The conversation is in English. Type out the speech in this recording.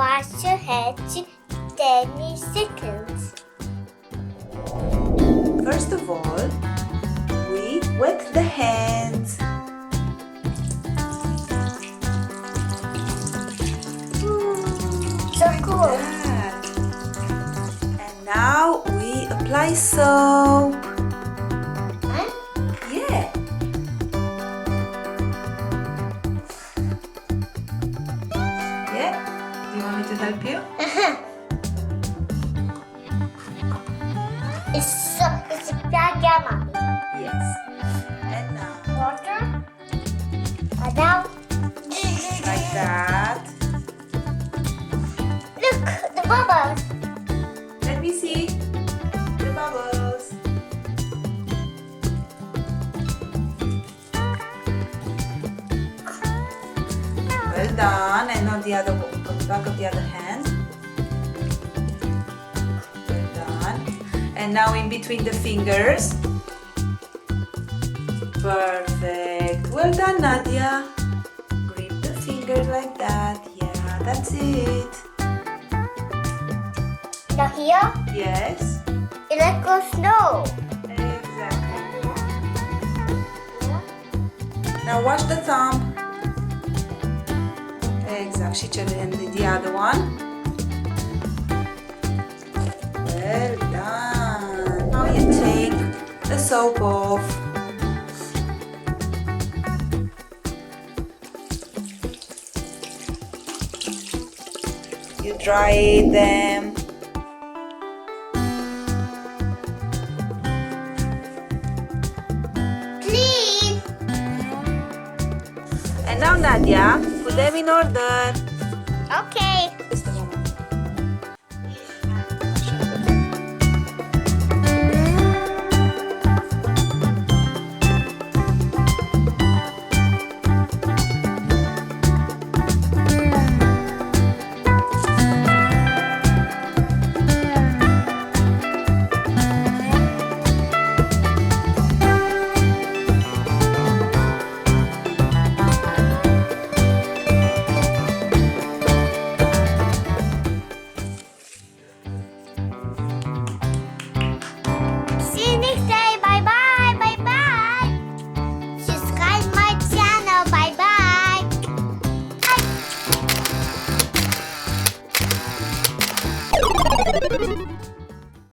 wash your hands in 10 seconds. First of all, we wet the hands. So cool. That. And now we apply soap. Huh? Yeah. Yeah? Do you want me to help you? It's a Nadia, mommy. Yes. And now, Water. And now, like that. look, the bubbles. Let me see the bubbles. Well done. And now the other back of the other hand. Well done. And now in between the fingers. Perfect. Well done, Nadia. Grip the fingers like that. Yeah, that's it. Now here, Yes. it's like a snow. Exactly. Now wash the thumb. Exactly. And the other one. Well done. Now you take the soap off. You dry them. Clean. And now, Nadia, put them in order. Okay.